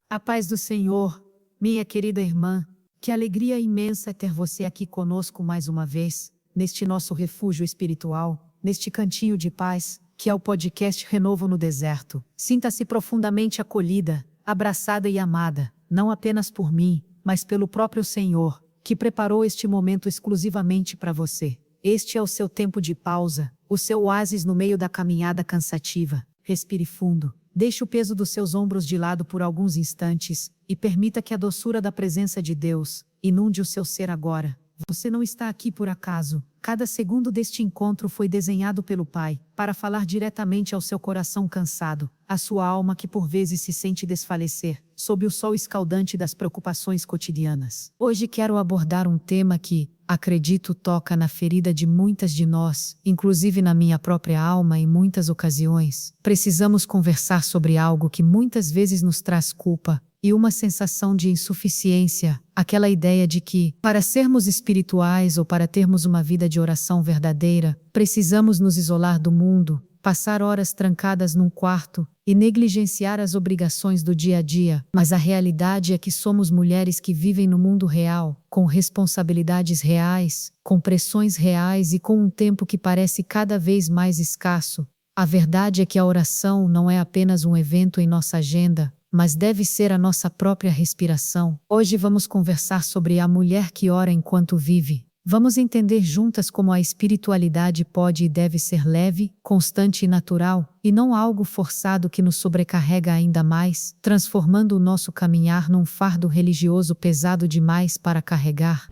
A paz do Senhor, minha querida irmã, que alegria imensa ter você aqui conosco mais uma vez, neste nosso refúgio espiritual, neste cantinho de paz, que é o podcast Renovo no Deserto. Sinta-se profundamente acolhida, abraçada e amada, não apenas por mim, mas pelo próprio Senhor, que preparou este momento exclusivamente para você. Este é o seu tempo de pausa, o seu oásis no meio da caminhada cansativa. Respire fundo. Deixe o peso dos seus ombros de lado por alguns instantes e permita que a doçura da presença de Deus inunde o seu ser agora. Você não está aqui por acaso. Cada segundo deste encontro foi desenhado pelo Pai para falar diretamente ao seu coração cansado, à sua alma que por vezes se sente desfalecer sob o sol escaldante das preocupações cotidianas. Hoje quero abordar um tema que, acredito, toca na ferida de muitas de nós, inclusive na minha própria alma em muitas ocasiões. Precisamos conversar sobre algo que muitas vezes nos traz culpa e uma sensação de insuficiência, aquela ideia de que, para sermos espirituais ou para termos uma vida de oração verdadeira, precisamos nos isolar do mundo, passar horas trancadas num quarto e negligenciar as obrigações do dia a dia. Mas a realidade é que somos mulheres que vivem no mundo real, com responsabilidades reais, com pressões reais e com um tempo que parece cada vez mais escasso. A verdade é que a oração não é apenas um evento em nossa agenda, mas deve ser a nossa própria respiração. Hoje vamos conversar sobre a mulher que ora enquanto vive. Vamos entender juntas como a espiritualidade pode e deve ser leve, constante e natural, e não algo forçado que nos sobrecarrega ainda mais, transformando o nosso caminhar num fardo religioso pesado demais para carregar.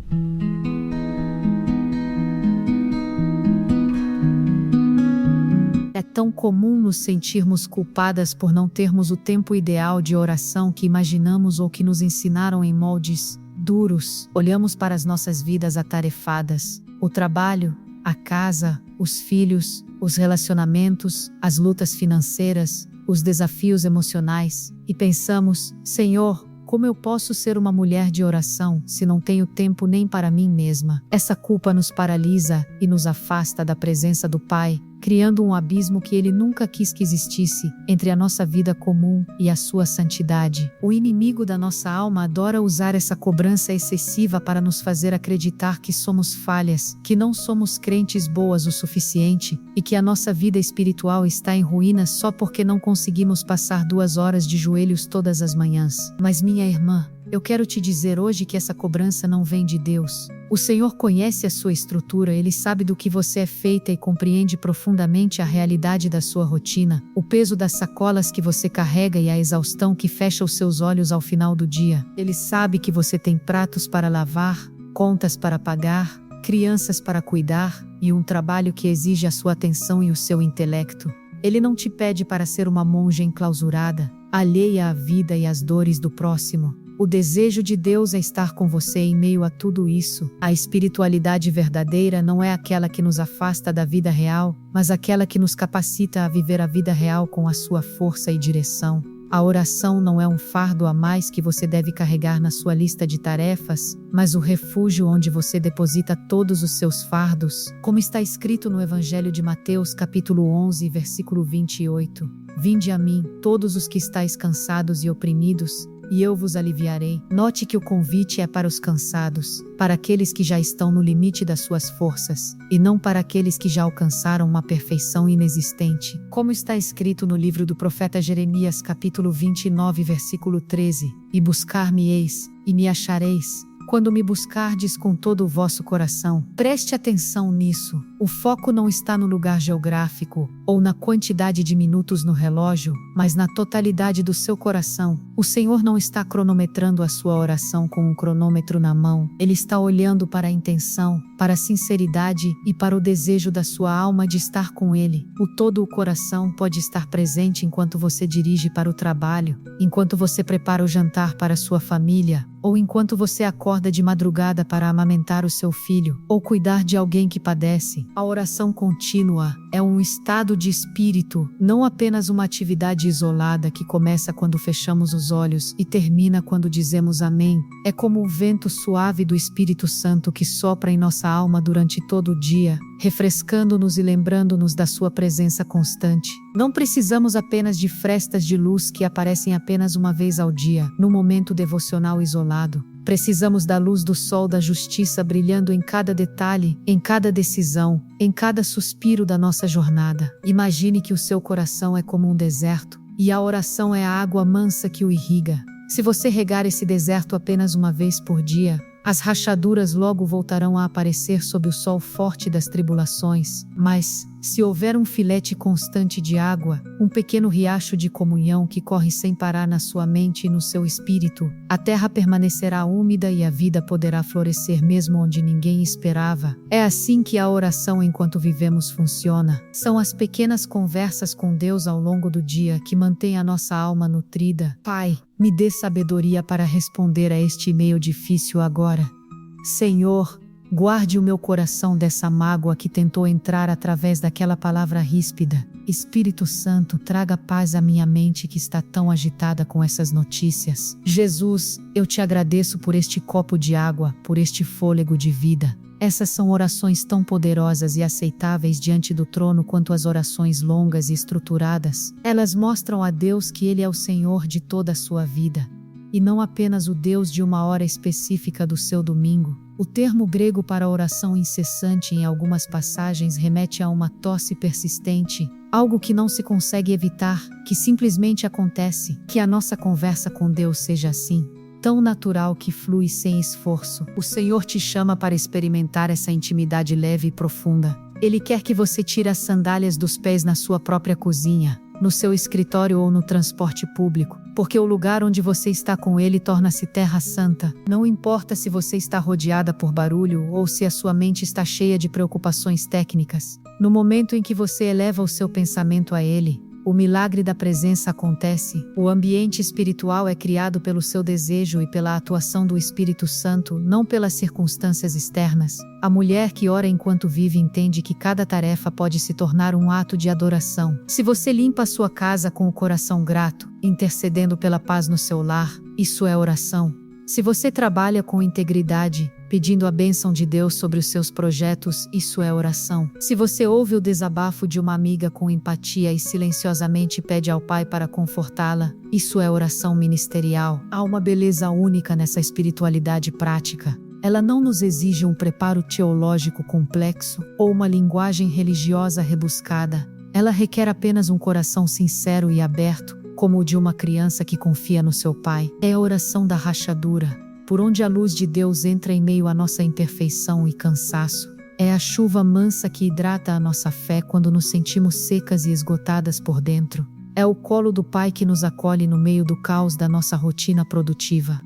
É tão comum nos sentirmos culpadas por não termos o tempo ideal de oração que imaginamos ou que nos ensinaram em moldes duros. Olhamos para as nossas vidas atarefadas, o trabalho, a casa, os filhos, os relacionamentos, as lutas financeiras, os desafios emocionais, e pensamos: Senhor, como eu posso ser uma mulher de oração se não tenho tempo nem para mim mesma? Essa culpa nos paralisa e nos afasta da presença do Pai, criando um abismo que Ele nunca quis que existisse entre a nossa vida comum e a sua santidade. O inimigo da nossa alma adora usar essa cobrança excessiva para nos fazer acreditar que somos falhas, que não somos crentes boas o suficiente e que a nossa vida espiritual está em ruínas só porque não conseguimos passar 2 horas de joelhos todas as manhãs. Mas minha irmã, eu quero te dizer hoje que essa cobrança não vem de Deus. O Senhor conhece a sua estrutura, Ele sabe do que você é feita e compreende profundamente a realidade da sua rotina, o peso das sacolas que você carrega e a exaustão que fecha os seus olhos ao final do dia. Ele sabe que você tem pratos para lavar, contas para pagar, crianças para cuidar e um trabalho que exige a sua atenção e o seu intelecto. Ele não te pede para ser uma monja enclausurada, alheia à vida e às dores do próximo. O desejo de Deus é estar com você em meio a tudo isso. A espiritualidade verdadeira não é aquela que nos afasta da vida real, mas aquela que nos capacita a viver a vida real com a sua força e direção. A oração não é um fardo a mais que você deve carregar na sua lista de tarefas, mas o refúgio onde você deposita todos os seus fardos, como está escrito no Evangelho de Mateus, capítulo 11, versículo 28. Vinde a mim, todos os que estáis cansados e oprimidos, e eu vos aliviarei. Note que o convite é para os cansados, para aqueles que já estão no limite das suas forças, e não para aqueles que já alcançaram uma perfeição inexistente. Como está escrito no livro do profeta Jeremias, capítulo 29, versículo 13: E buscar-me-eis, e me achareis, quando me buscardes com todo o vosso coração. Preste atenção nisso. O foco não está no lugar geográfico, ou na quantidade de minutos no relógio, mas na totalidade do seu coração. O Senhor não está cronometrando a sua oração com um cronômetro na mão. Ele está olhando para a intenção, para a sinceridade e para o desejo da sua alma de estar com Ele. Todo o coração pode estar presente enquanto você dirige para o trabalho, enquanto você prepara o jantar para a sua família, ou enquanto você acorda de madrugada para amamentar o seu filho, ou cuidar de alguém que padece. A oração contínua é um estado de espírito, não apenas uma atividade isolada que começa quando fechamos os olhos e termina quando dizemos amém. É como o vento suave do Espírito Santo que sopra em nossa alma durante todo o dia, refrescando-nos e lembrando-nos da sua presença constante. Não precisamos apenas de frestas de luz que aparecem apenas uma vez ao dia, num momento devocional isolado. Precisamos da luz do sol da justiça brilhando em cada detalhe, em cada decisão, em cada suspiro da nossa jornada. Imagine que o seu coração é como um deserto, e a oração é a água mansa que o irriga. Se você regar esse deserto apenas uma vez por dia, as rachaduras logo voltarão a aparecer sob o sol forte das tribulações. Mas, se houver um filete constante de água, um pequeno riacho de comunhão que corre sem parar na sua mente e no seu espírito, a terra permanecerá úmida e a vida poderá florescer mesmo onde ninguém esperava. É assim que a oração enquanto vivemos funciona. São as pequenas conversas com Deus ao longo do dia que mantêm a nossa alma nutrida. Pai, me dê sabedoria para responder a este e-mail difícil agora. Senhor, guarde o meu coração dessa mágoa que tentou entrar através daquela palavra ríspida. Espírito Santo, traga paz à minha mente que está tão agitada com essas notícias. Jesus, eu te agradeço por este copo de água, por este fôlego de vida. Essas são orações tão poderosas e aceitáveis diante do trono quanto as orações longas e estruturadas. Elas mostram a Deus que Ele é o Senhor de toda a sua vida, e não apenas o Deus de uma hora específica do seu domingo. O termo grego para oração incessante em algumas passagens remete a uma tosse persistente, algo que não se consegue evitar, que simplesmente acontece. Que a nossa conversa com Deus seja assim, tão natural que flui sem esforço. O Senhor te chama para experimentar essa intimidade leve e profunda. Ele quer que você tire as sandálias dos pés na sua própria cozinha, no seu escritório ou no transporte público, porque o lugar onde você está com Ele torna-se terra santa. Não importa se você está rodeada por barulho ou se a sua mente está cheia de preocupações técnicas. No momento em que você eleva o seu pensamento a Ele, o milagre da presença acontece. O ambiente espiritual é criado pelo seu desejo e pela atuação do Espírito Santo, não pelas circunstâncias externas. A mulher que ora enquanto vive entende que cada tarefa pode se tornar um ato de adoração. Se você limpa a sua casa com o coração grato, intercedendo pela paz no seu lar, isso é oração. Se você trabalha com integridade, pedindo a bênção de Deus sobre os seus projetos, isso é oração. Se você ouve o desabafo de uma amiga com empatia e silenciosamente pede ao Pai para confortá-la, isso é oração ministerial. Há uma beleza única nessa espiritualidade prática. Ela não nos exige um preparo teológico complexo ou uma linguagem religiosa rebuscada. Ela requer apenas um coração sincero e aberto, como o de uma criança que confia no seu pai. É a oração da rachadura, por onde a luz de Deus entra em meio à nossa imperfeição e cansaço. É a chuva mansa que hidrata a nossa fé quando nos sentimos secas e esgotadas por dentro. É o colo do Pai que nos acolhe no meio do caos da nossa rotina produtiva.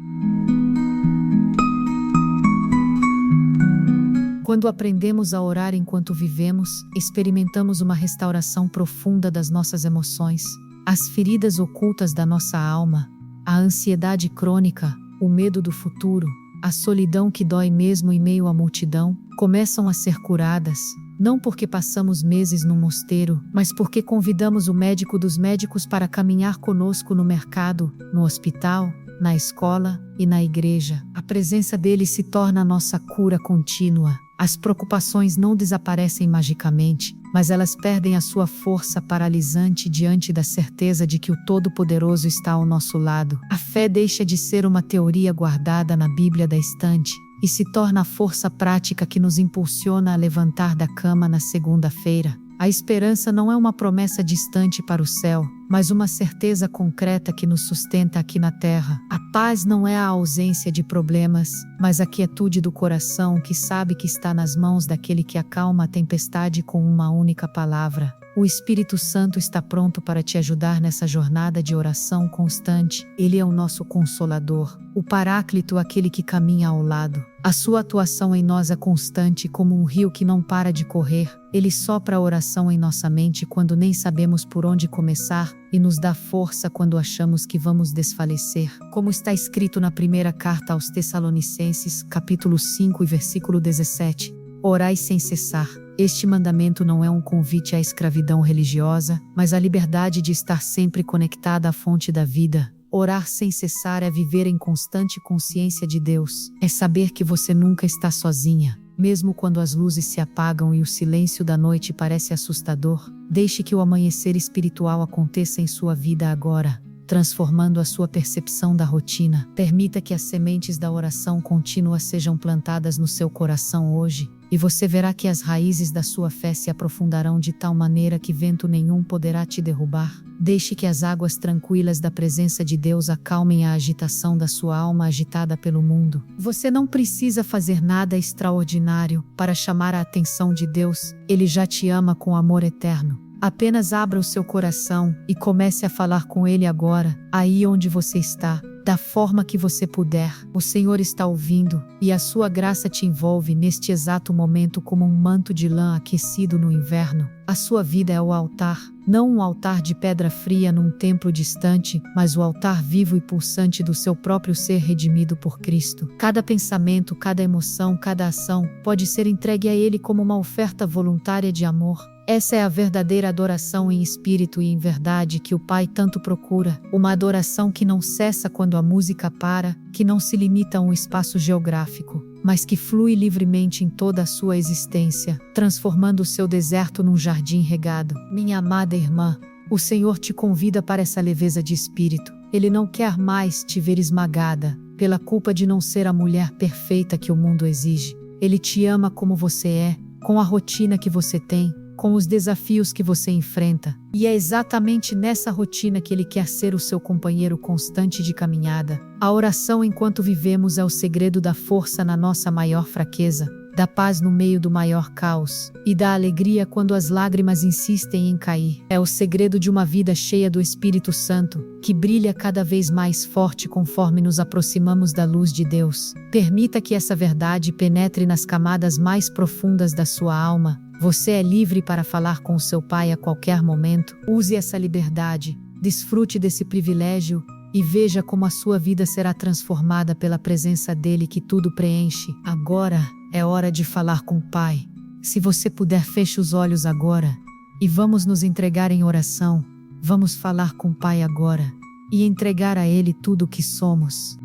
Quando aprendemos a orar enquanto vivemos, experimentamos uma restauração profunda das nossas emoções. As feridas ocultas da nossa alma, a ansiedade crônica, o medo do futuro, a solidão que dói mesmo em meio à multidão, começam a ser curadas, não porque passamos meses num mosteiro, mas porque convidamos o médico dos médicos para caminhar conosco no mercado, no hospital, na escola e na igreja. A presença dele se torna a nossa cura contínua. As preocupações não desaparecem magicamente, mas elas perdem a sua força paralisante diante da certeza de que o Todo-Poderoso está ao nosso lado. A fé deixa de ser uma teoria guardada na Bíblia da estante e se torna a força prática que nos impulsiona a levantar da cama na segunda-feira. A esperança não é uma promessa distante para o céu, mas uma certeza concreta que nos sustenta aqui na terra. A paz não é a ausência de problemas, mas a quietude do coração que sabe que está nas mãos daquele que acalma a tempestade com uma única palavra. O Espírito Santo está pronto para te ajudar nessa jornada de oração constante. Ele é o nosso Consolador, o Paráclito, aquele que caminha ao lado. A sua atuação em nós é constante como um rio que não para de correr. Ele sopra a oração em nossa mente quando nem sabemos por onde começar e nos dá força quando achamos que vamos desfalecer. Como está escrito na primeira carta aos Tessalonicenses, capítulo 5 e versículo 17. Orai sem cessar. Este mandamento não é um convite à escravidão religiosa, mas à liberdade de estar sempre conectada à fonte da vida. Orar sem cessar é viver em constante consciência de Deus. É saber que você nunca está sozinha. Mesmo quando as luzes se apagam e o silêncio da noite parece assustador, deixe que o amanhecer espiritual aconteça em sua vida agora, transformando a sua percepção da rotina. Permita que as sementes da oração contínua sejam plantadas no seu coração hoje, e você verá que as raízes da sua fé se aprofundarão de tal maneira que vento nenhum poderá te derrubar. Deixe que as águas tranquilas da presença de Deus acalmem a agitação da sua alma agitada pelo mundo. Você não precisa fazer nada extraordinário para chamar a atenção de Deus, Ele já te ama com amor eterno. Apenas abra o seu coração e comece a falar com Ele agora, aí onde você está, da forma que você puder. O Senhor está ouvindo, e a sua graça te envolve neste exato momento como um manto de lã aquecido no inverno. A sua vida é o altar, não um altar de pedra fria num templo distante, mas o altar vivo e pulsante do seu próprio ser redimido por Cristo. Cada pensamento, cada emoção, cada ação pode ser entregue a Ele como uma oferta voluntária de amor. Essa é a verdadeira adoração em espírito e em verdade que o Pai tanto procura, uma adoração que não cessa quando a música para, que não se limita a um espaço geográfico, mas que flui livremente em toda a sua existência, transformando o seu deserto num jardim regado. Minha amada irmã, o Senhor te convida para essa leveza de espírito. Ele não quer mais te ver esmagada pela culpa de não ser a mulher perfeita que o mundo exige. Ele te ama como você é, com a rotina que você tem, com os desafios que você enfrenta. E é exatamente nessa rotina que Ele quer ser o seu companheiro constante de caminhada. A oração enquanto vivemos é o segredo da força na nossa maior fraqueza, da paz no meio do maior caos, e da alegria quando as lágrimas insistem em cair. É o segredo de uma vida cheia do Espírito Santo, que brilha cada vez mais forte conforme nos aproximamos da luz de Deus. Permita que essa verdade penetre nas camadas mais profundas da sua alma. Você é livre para falar com o seu Pai a qualquer momento. Use essa liberdade, desfrute desse privilégio e veja como a sua vida será transformada pela presença dele que tudo preenche. Agora é hora de falar com o Pai. Se você puder, feche os olhos agora e vamos nos entregar em oração. Vamos falar com o Pai agora e entregar a Ele tudo o que somos.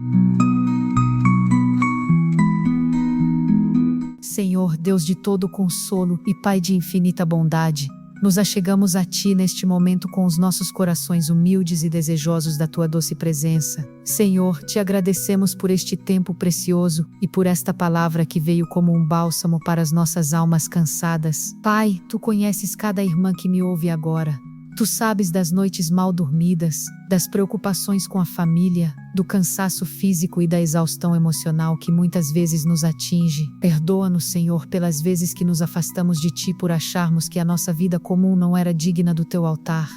Senhor, Deus de todo consolo e Pai de infinita bondade, nos achegamos a Ti neste momento com os nossos corações humildes e desejosos da Tua doce presença. Senhor, Te agradecemos por este tempo precioso e por esta palavra que veio como um bálsamo para as nossas almas cansadas. Pai, Tu conheces cada irmã que me ouve agora. Tu sabes das noites mal dormidas, das preocupações com a família, do cansaço físico e da exaustão emocional que muitas vezes nos atinge. Perdoa-nos, Senhor, pelas vezes que nos afastamos de Ti por acharmos que a nossa vida comum não era digna do Teu altar.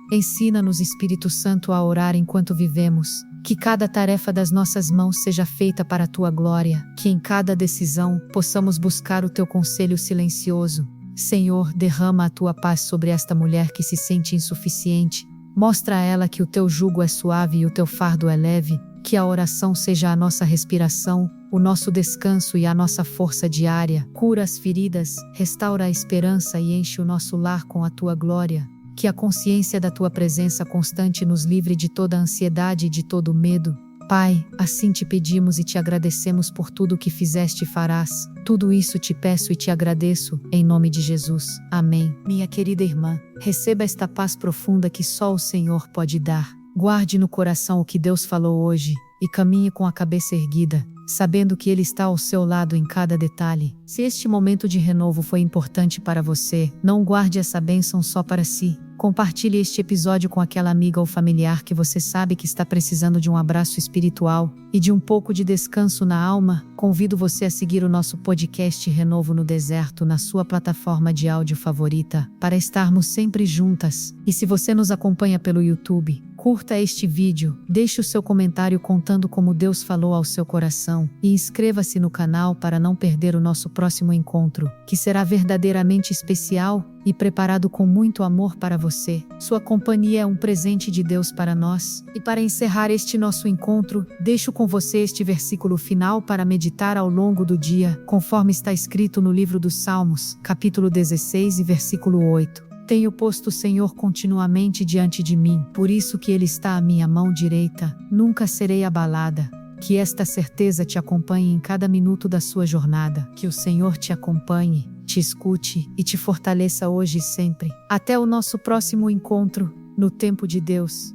Ensina-nos, Espírito Santo, a orar enquanto vivemos, que cada tarefa das nossas mãos seja feita para a Tua glória, que em cada decisão possamos buscar o Teu conselho silencioso. Senhor, derrama a Tua paz sobre esta mulher que se sente insuficiente. Mostra a ela que o Teu jugo é suave e o Teu fardo é leve, que a oração seja a nossa respiração, o nosso descanso e a nossa força diária. Cura as feridas, restaura a esperança e enche o nosso lar com a Tua glória. Que a consciência da Tua presença constante nos livre de toda a ansiedade e de todo o medo. Pai, assim Te pedimos e Te agradecemos por tudo o que fizeste e farás. Tudo isso Te peço e Te agradeço, em nome de Jesus. Amém. Minha querida irmã, receba esta paz profunda que só o Senhor pode dar. Guarde no coração o que Deus falou hoje e caminhe com a cabeça erguida, sabendo que Ele está ao seu lado em cada detalhe. Se este momento de renovo foi importante para você, não guarde essa bênção só para si. Compartilhe este episódio com aquela amiga ou familiar que você sabe que está precisando de um abraço espiritual e de um pouco de descanso na alma. Convido você a seguir o nosso podcast Renovo no Deserto na sua plataforma de áudio favorita, para estarmos sempre juntas. E se você nos acompanha pelo YouTube, curta este vídeo, deixe o seu comentário contando como Deus falou ao seu coração e inscreva-se no canal para não perder o nosso próximo encontro, que será verdadeiramente especial e preparado com muito amor para você. Sua companhia é um presente de Deus para nós. E para encerrar este nosso encontro, deixo com você este versículo final para meditar ao longo do dia, conforme está escrito no livro dos Salmos, capítulo 16 e versículo 8. Tenho posto o Senhor continuamente diante de mim, por isso que Ele está à minha mão direita, nunca serei abalada. Que esta certeza te acompanhe em cada minuto da sua jornada. Que o Senhor te acompanhe, te escute e te fortaleça hoje e sempre. Até o nosso próximo encontro, no tempo de Deus.